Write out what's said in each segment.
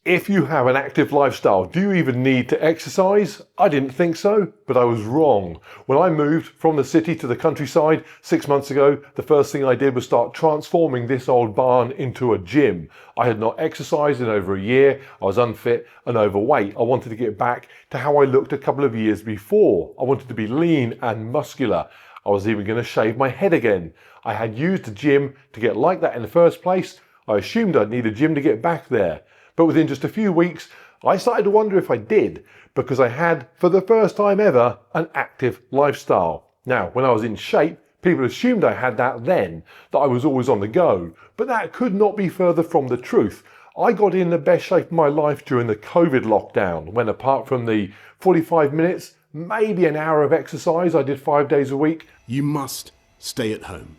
If you have an active lifestyle, do you even need to exercise? I didn't think so, but I was wrong. When I moved from the city to the countryside 6 months ago, the first thing I did was start transforming this old barn into a gym. I had not exercised in over a year. I was unfit and overweight. I wanted to get back to how I looked a couple of years before. I wanted to be lean and muscular. I was even going to shave my head again. I had used the gym to get like that in the first place. I assumed I'd need a gym to get back there. But within just a few weeks, I started to wonder if I did, because I had, for the first time ever, an active lifestyle. Now, when I was in shape, people assumed I had that then, that I was always on the go. But that could not be further from the truth. I got in the best shape of my life during the COVID lockdown, when apart from the 45 minutes, maybe an hour of exercise I did 5 days a week. You must stay at home.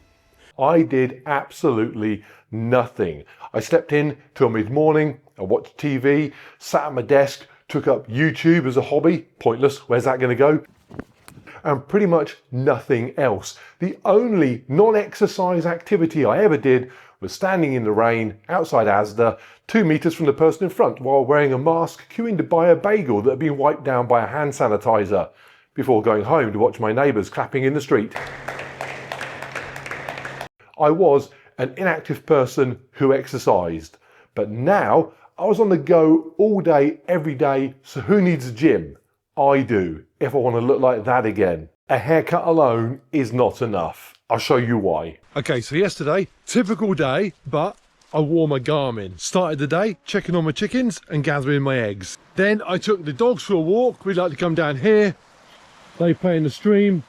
I did absolutely nothing. I slept in till mid-morning, I watched TV, sat at my desk, took up YouTube as a hobby. Pointless, where's that going to go? And pretty much nothing else. The only non-exercise activity I ever did was standing in the rain outside Asda, 2 meters from the person in front, while wearing a mask, queuing to buy a bagel that had been wiped down by a hand sanitizer, before going home to watch my neighbours clapping in the street. I was an inactive person who exercised, but now I was on the go all day, every day, so who needs a gym? I do, if I want to look like that again. A haircut alone is not enough. I'll show you why. Okay, so yesterday, typical day, but I wore my Garmin. Started the day checking on my chickens and gathering my eggs. Then I took the dogs for a walk. We like to come down here. They play in the stream.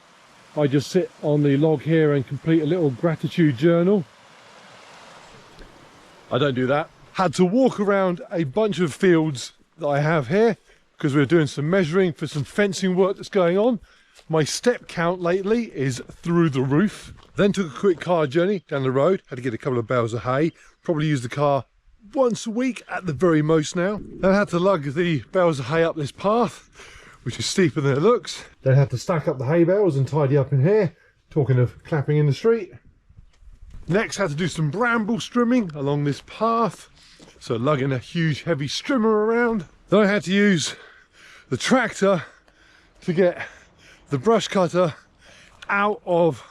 I just sit on the log here and complete a little gratitude journal. I don't do that. Had to walk around a bunch of fields that I have here because we're doing some measuring for some fencing work that's going on. My step count lately is through the roof. Then took a quick car journey down the road. Had to get a couple of bales of hay. Probably use the car once a week at the very most now. Then I had to lug the bales of hay up this path, which is steeper than it looks. Then had to stack up the hay bales and tidy up in here. Talking of clapping in the street. Next had to do some bramble trimming along this path. So lugging a huge heavy strimmer around. Then I had to use the tractor to get the brush cutter out of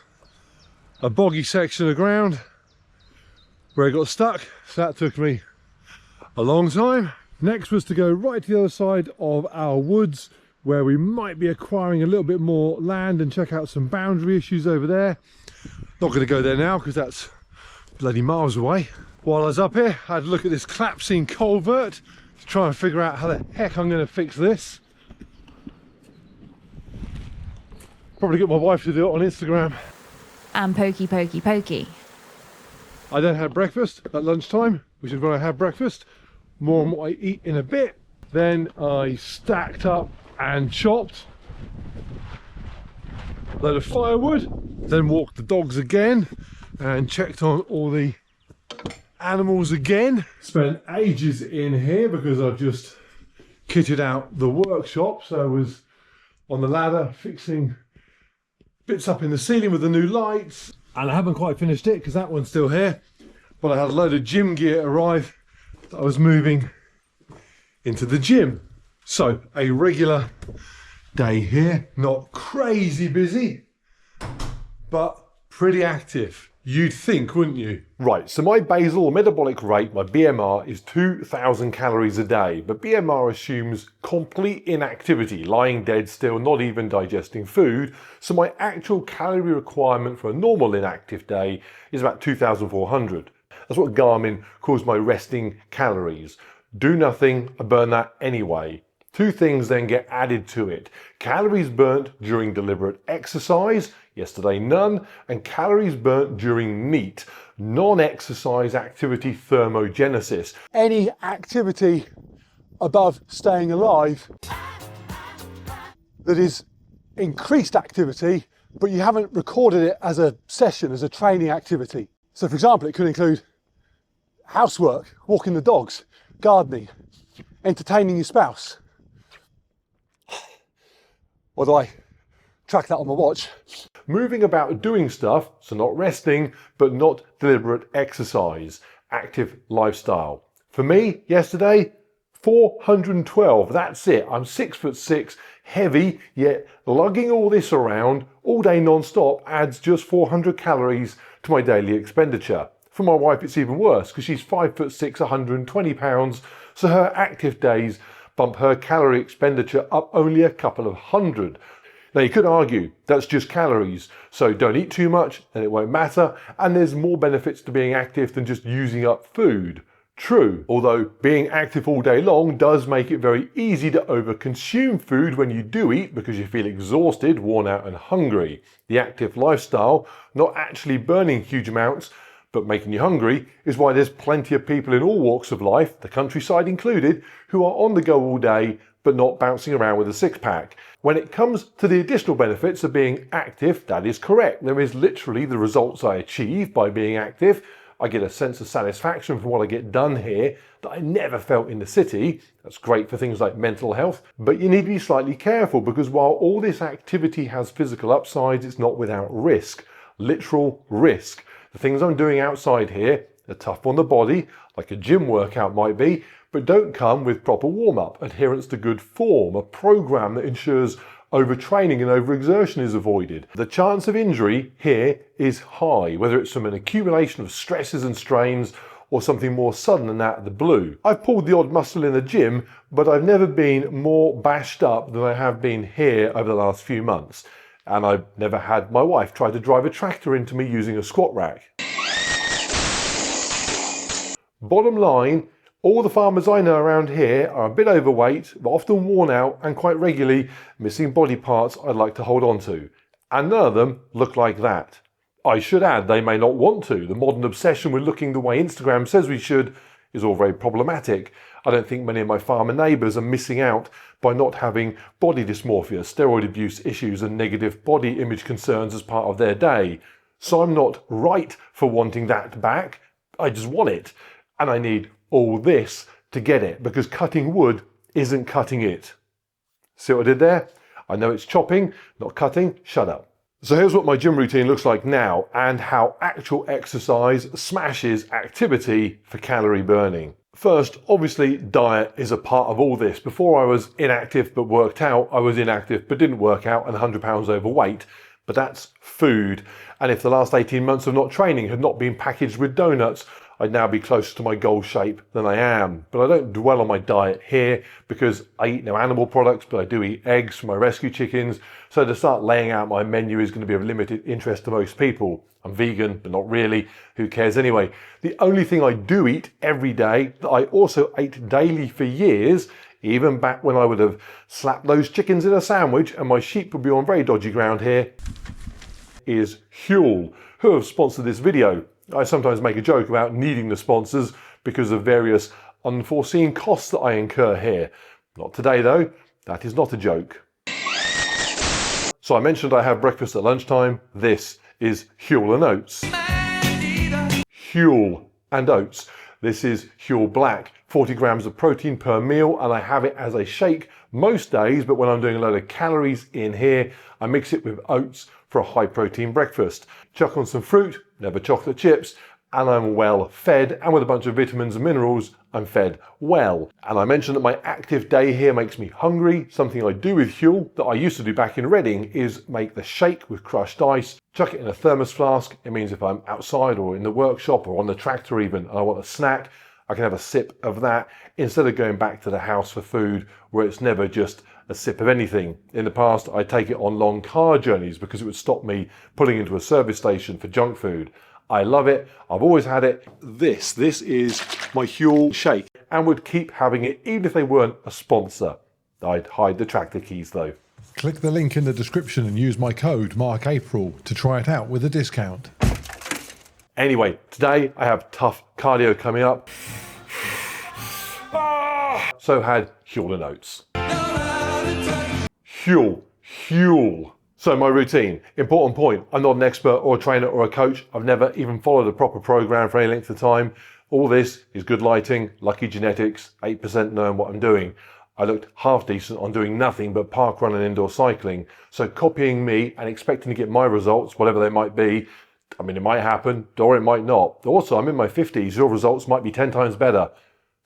a boggy section of ground where it got stuck. So that took me a long time. Next was to go right to the other side of our woods where we might be acquiring a little bit more land and check out some boundary issues over there. Not going to go there now because that's bloody miles away. While I was up here, I had to look at this collapsing culvert to try and figure out how the heck I'm going to fix this. Probably get my wife to do it on Instagram. And pokey, pokey, pokey. I then had breakfast at lunchtime, which is when I had breakfast. More on what I eat in a bit. Then I stacked up and chopped a load of firewood. Then walked the dogs again and checked on all the animals again. Spent ages in here because I've just kitted out the workshop. So I was on the ladder fixing bits up in the ceiling with the new lights, and I haven't quite finished it because that one's still here, but I had a load of gym gear arrive that I was moving into the gym. So a regular day here, not crazy busy, but pretty active. You'd think, wouldn't you? Right, so my basal metabolic rate, my BMR, is 2,000 calories a day, but BMR assumes complete inactivity, lying dead still, not even digesting food. So my actual calorie requirement for a normal inactive day is about 2,400. That's what Garmin calls my resting calories. Do nothing, I burn that anyway. Two things then get added to it. Calories burnt during deliberate exercise, yesterday none, and calories burnt during NEAT, non-exercise activity thermogenesis. Any activity above staying alive that is increased activity, but you haven't recorded it as a session, as a training activity. So for example, it could include housework, walking the dogs, gardening, entertaining your spouse. Or do I track that on my watch? Moving about doing stuff, so not resting, but not deliberate exercise. Active lifestyle. For me, yesterday, 412, that's it. I'm 6'6", heavy, yet lugging all this around all day non-stop adds just 400 calories to my daily expenditure. For my wife it's even worse because she's 5'6", 120 pounds, so her active days bump her calorie expenditure up only a couple of hundred. Now you could argue that's just calories, so don't eat too much and it won't matter, and there's more benefits to being active than just using up food. True, although being active all day long does make it very easy to overconsume food when you do eat because you feel exhausted, worn out and hungry. The active lifestyle, not actually burning huge amounts, but making you hungry, is why there's plenty of people in all walks of life, the countryside included, who are on the go all day but not bouncing around with a six-pack. When it comes to the additional benefits of being active, that is correct. There is literally the results I achieve by being active. I get a sense of satisfaction from what I get done here that I never felt in the city. That's great for things like mental health, but you need to be slightly careful because while all this activity has physical upsides, it's not without risk. Literal risk. The things I'm doing outside here are tough on the body, like a gym workout might be, but don't come with proper warm-up, adherence to good form, a program that ensures overtraining and overexertion is avoided. The chance of injury here is high, whether it's from an accumulation of stresses and strains or something more sudden than out of the blue. I've pulled the odd muscle in the gym, but I've never been more bashed up than I have been here over the last few months. And I've never had my wife try to drive a tractor into me using a squat rack. Bottom line, all the farmers I know around here are a bit overweight, but often worn out and quite regularly missing body parts I'd like to hold on to. And none of them look like that. I should add, they may not want to. The modern obsession with looking the way Instagram says we should is all very problematic. I don't think many of my farmer neighbours are missing out by not having body dysmorphia, steroid abuse issues and negative body image concerns as part of their day. So I'm not right for wanting that back. I just want it. And I need all this to get it because cutting wood isn't cutting it. See what I did there? I know it's chopping, not cutting. Shut up. So here's what my gym routine looks like now and how actual exercise smashes activity for calorie burning. First, obviously, diet is a part of all this. Before I was inactive but worked out, I was inactive but didn't work out and 100 pounds overweight. But that's food. And if the last 18 months of not training had not been packaged with donuts, I'd now be closer to my goal shape than I am. But I don't dwell on my diet here because I eat no animal products, but I do eat eggs from my rescue chickens. So to start laying out my menu is going to be of limited interest to most people. I'm vegan, but not really. Who cares anyway? The only thing I do eat every day that I also ate daily for years, even back when I would have slapped those chickens in a sandwich and my sheep would be on very dodgy ground here, is Huel, who have sponsored this video. I sometimes make a joke about needing the sponsors because of various unforeseen costs that I incur here. Not today though, that is not a joke. So I mentioned I have breakfast at lunchtime. This is Huel and Oats. Huel and Oats. This is Huel Black, 40 grams of protein per meal, and I have it as a shake most days, but when I'm doing a load of calories in here, I mix it with oats for a high protein breakfast. Chuck on some fruit, never chocolate chips, and I'm well fed, and with a bunch of vitamins and minerals, I'm fed well. And I mentioned that my active day here makes me hungry. Something I do with Huel that I used to do back in Reading is make the shake with crushed ice, chuck it in a thermos flask. It means if I'm outside or in the workshop or on the tractor even, and I want a snack, I can have a sip of that instead of going back to the house for food where it's never just a sip of anything. In the past, I'd take it on long car journeys because it would stop me pulling into a service station for junk food. I love it. I've always had it. This is my Huel shake and would keep having it even if they weren't a sponsor. I'd hide the tractor keys though. Click the link in the description and use my code MarkApril to try it out with a discount. Anyway, today I have tough cardio coming up. So had Huel and Oats. Huel. So my routine, important point, I'm not an expert or a trainer or a coach. I've never even followed a proper program for any length of time. All this is good lighting, lucky genetics, 8% knowing what I'm doing. I looked half decent on doing nothing but park run and indoor cycling. So copying me and expecting to get my results, whatever they might be, I mean, it might happen or it might not. Also, I'm in my 50s, your results might be 10 times better.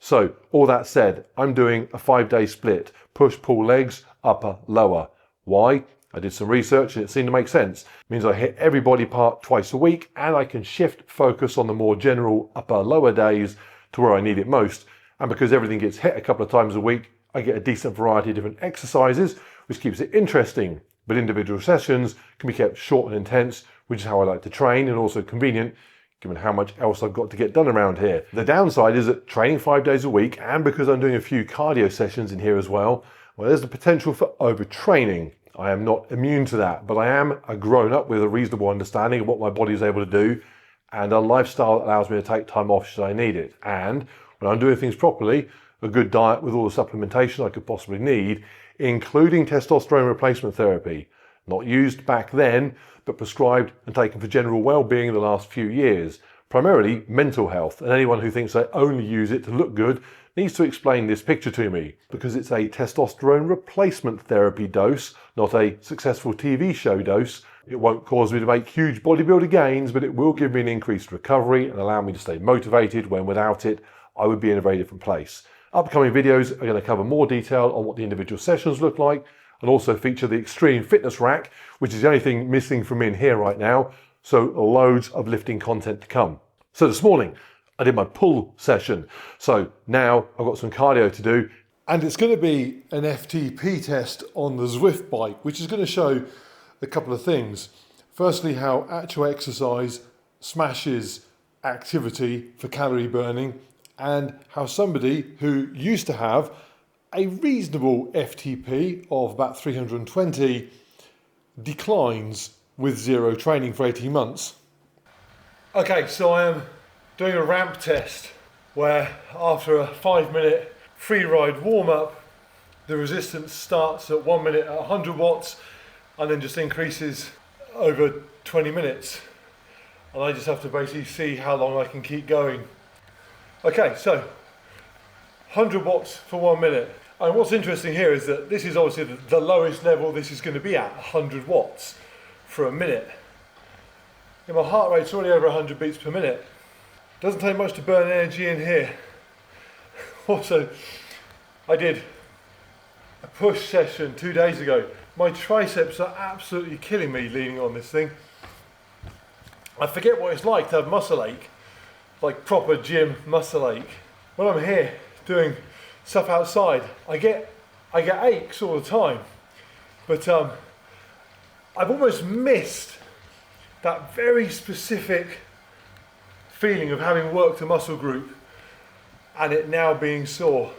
So all that said, I'm doing a 5-day split, push, pull legs, upper, lower. Why? I did some research and it seemed to make sense. It means I hit every body part twice a week and I can shift focus on the more general upper, lower days to where I need it most. And because everything gets hit a couple of times a week, I get a decent variety of different exercises, which keeps it interesting. But individual sessions can be kept short and intense, which is how I like to train, and also convenient given how much else I've got to get done around here. The downside is that training 5 days a week, and because I'm doing a few cardio sessions in here as well, there's the potential for overtraining. I am not immune to that, but I am a grown up with a reasonable understanding of what my body is able to do and a lifestyle that allows me to take time off should I need it. And when I'm doing things properly, a good diet with all the supplementation I could possibly need, including testosterone replacement therapy. Not used back then, but prescribed and taken for general well-being in the last few years. Primarily mental health, and anyone who thinks I only use it to look good needs to explain this picture to me, because it's a testosterone replacement therapy dose, not a successful TV show dose. It won't cause me to make huge bodybuilder gains, but it will give me an increased recovery and allow me to stay motivated when without it, I would be in a very different place. Upcoming videos are going to cover more detail on what the individual sessions look like and also feature the extreme fitness rack, which is the only thing missing from in here right now. So loads of lifting content to come. So this morning, I did my pull session. So now I've got some cardio to do. And it's going to be an FTP test on the Zwift bike, which is going to show a couple of things. Firstly, how actual exercise smashes activity for calorie burning, and how somebody who used to have a reasonable FTP of about 320 declines with zero training for 18 months. Okay, so I am doing a ramp test where after a 5-minute free ride warm up, the resistance starts at 1 minute at 100 watts and then just increases over 20 minutes. And I just have to basically see how long I can keep going. Okay, so 100 watts for 1 minute. And what's interesting here is that this is obviously the lowest level this is going to be at, 100 watts for a minute. And my heart rate's already over 100 beats per minute. Doesn't take much to burn energy in here. Also, I did a push session 2 days ago. My triceps are absolutely killing me leaning on this thing. I forget what it's like to have muscle ache, like proper gym muscle ache. When I'm here doing stuff outside, I get aches all the time. But I've almost missed that very specific feeling of having worked a muscle group and it now being sore.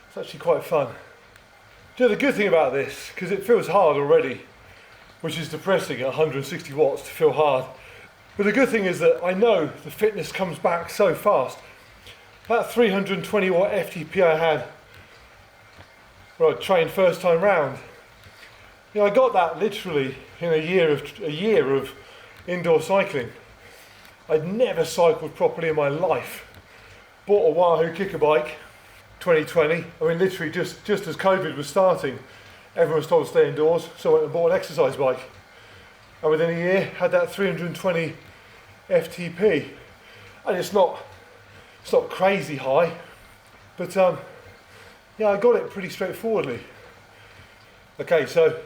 It's actually quite fun. You know, the good thing about this, because it feels hard already, which is depressing at 160 watts to feel hard. But the good thing is that I know the fitness comes back so fast. That 320 watt FTP I had when I trained first time round, you know, I got that literally in a year of indoor cycling. I'd never cycled properly in my life. Bought a Wahoo kicker bike, 2020. I mean, literally just as COVID was starting, everyone was told to stay indoors, so I went and bought an exercise bike. And within a year, had that 320 FTP. And it's not crazy high, but yeah, I got it pretty straightforwardly. Okay, so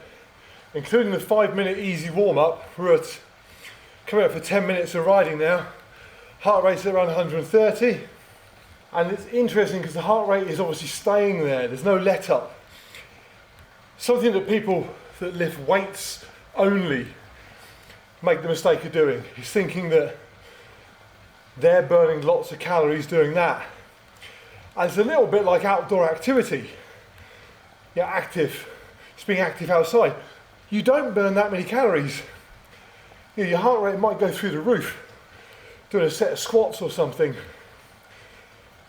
including the 5-minute easy warm-up, we're coming up for 10 minutes of riding now. Heart rate's at around 130, and it's interesting because the heart rate is obviously staying there. There's no let up. Something that people that lift weights only make the mistake of doing is thinking that they're burning lots of calories doing that. And it's a little bit like outdoor activity. You're active, just being active outside. You don't burn that many calories. You know, your heart rate might go through the roof doing a set of squats or something.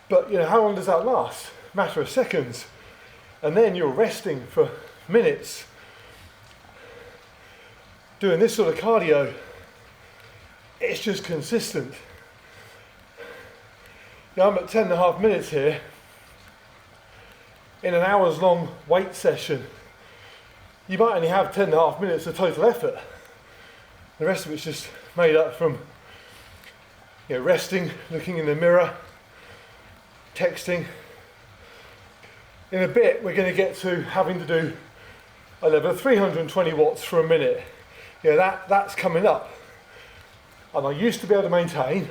But you know, how long does that last? Matter of seconds. And then you're resting for minutes. Doing this sort of cardio, it's just consistent. Now I'm at 10.5 minutes here in an hour's long weight session. You might only have 10.5 minutes of total effort. The rest of it's just made up from, you know, resting, looking in the mirror, texting. In a bit, we're going to get to having to do a level of 320 watts for a minute. Yeah, that's coming up. And I used to be able to maintain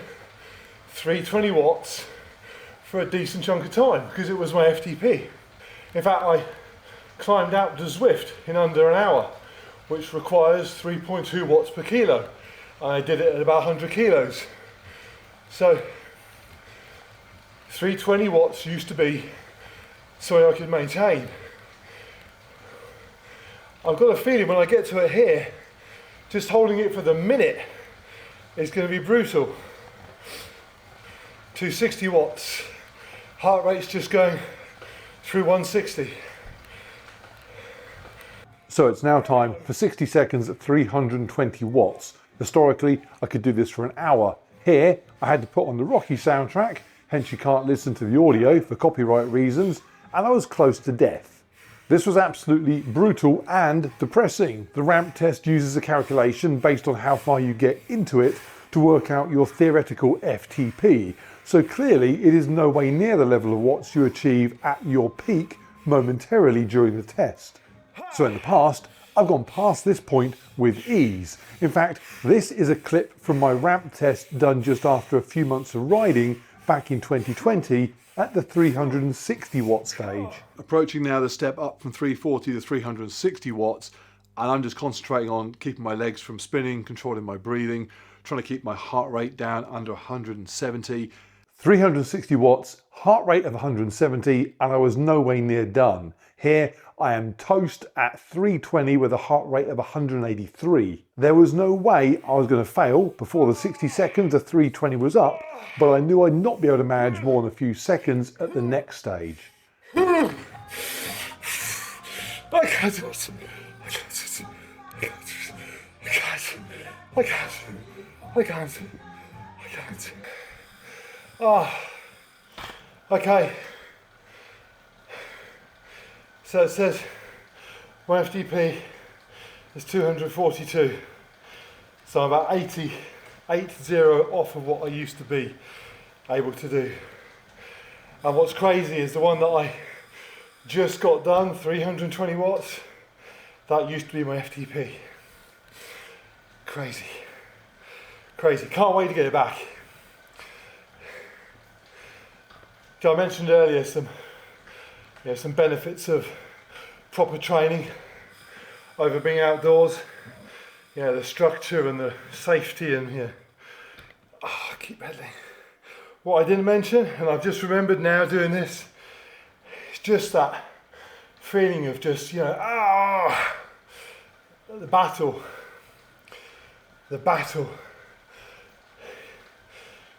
320 watts for a decent chunk of time because it was my FTP. In fact, I climbed out to Zwift in under an hour, which requires 3.2 watts per kilo. And I did it at about 100 kilos. So 320 watts used to be something I could maintain. I've got a feeling when I get to it here, just holding it for the minute is going to be brutal. 260 watts. Heart rate's just going through 160. So it's now time for 60 seconds at 320 watts. Historically, I could do this for an hour. Here, I had to put on the Rocky soundtrack, hence you can't listen to the audio for copyright reasons, and I was close to death. This was absolutely brutal and depressing. The ramp test uses a calculation based on how far you get into it to work out your theoretical FTP. So clearly it is no way near the level of watts you achieve at your peak momentarily during the test. So in the past, I've gone past this point with ease. In fact, this is a clip from my ramp test done just after a few months of riding back in 2020 at the 360 watt stage. Approaching now the step up from 340 to 360 watts, and I'm just concentrating on keeping my legs from spinning, controlling my breathing, trying to keep my heart rate down under 170. 360 watts, heart rate of 170, and I was no way near done. Here I am toast at 320 with a heart rate of 183. There was no way I was going to fail before the 60 seconds of 320 was up, but I knew I'd not be able to manage more than a few seconds at the next stage. I can't do it. I can't. Okay. So it says my FTP is 242. So I'm about 80 off of what I used to be able to do. And what's crazy is the one that I just got done, 320 watts, that used to be my FTP. Crazy. Can't wait to get it back. I mentioned earlier some benefits of proper training over being outdoors. The structure and the safety and I keep pedaling. What I didn't mention, and I've just remembered now doing this, it's just that feeling of just, the battle.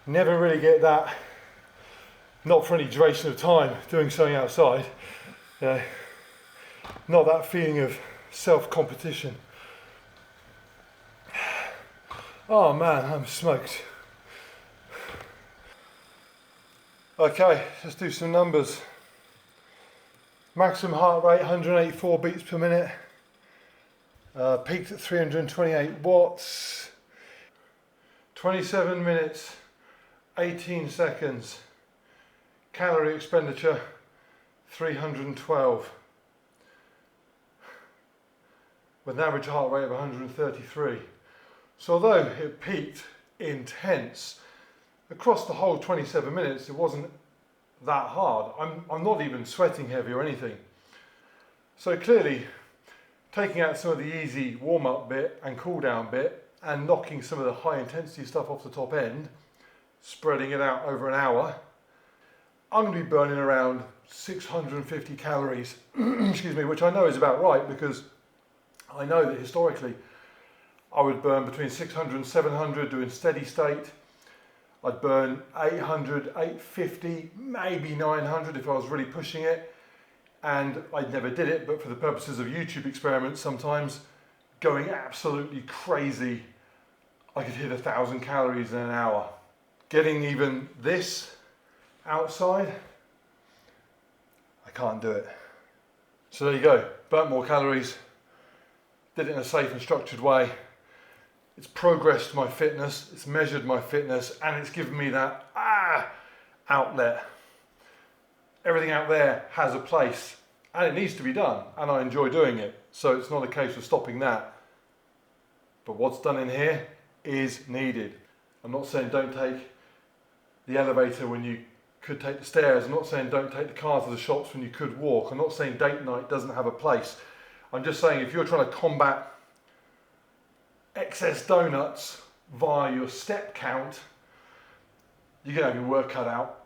Never really get that, not for any duration of time, doing something outside. Not that feeling of self-competition. Oh man, I'm smoked. Okay, let's do some numbers. Maximum heart rate, 184 beats per minute. Peaked at 328 watts. 27 minutes, 18 seconds. Calorie expenditure, 312. With an average heart rate of 133. So although it peaked intense, across the whole 27 minutes it wasn't that hard. I'm not even sweating heavy or anything. So clearly, taking out some of the easy warm-up bit and cool-down bit and knocking some of the high-intensity stuff off the top end, spreading it out over an hour, I'm going to be burning around 650 calories, excuse me, which I know is about right because I know that historically I would burn between 600 and 700 doing steady state. I'd burn 800, 850, maybe 900 if I was really pushing it. And I never did it, but for the purposes of YouTube experiments, sometimes going absolutely crazy, I could hit 1,000 calories in an hour. Getting even this outside, I can't do it. So there you go, burnt more calories, did it in a safe and structured way. It's progressed my fitness, it's measured my fitness, and it's given me that outlet. everything out there has a place and it needs to be done, and I enjoy doing it. So it's not a case of stopping that. But what's done in here is needed. I'm not saying don't take the elevator when you could take the stairs. I'm not saying don't take the car to the shops when you could walk. I'm not saying date night doesn't have a place. I'm just saying if you're trying to combat excess donuts via your step count, you're going to have your work cut out.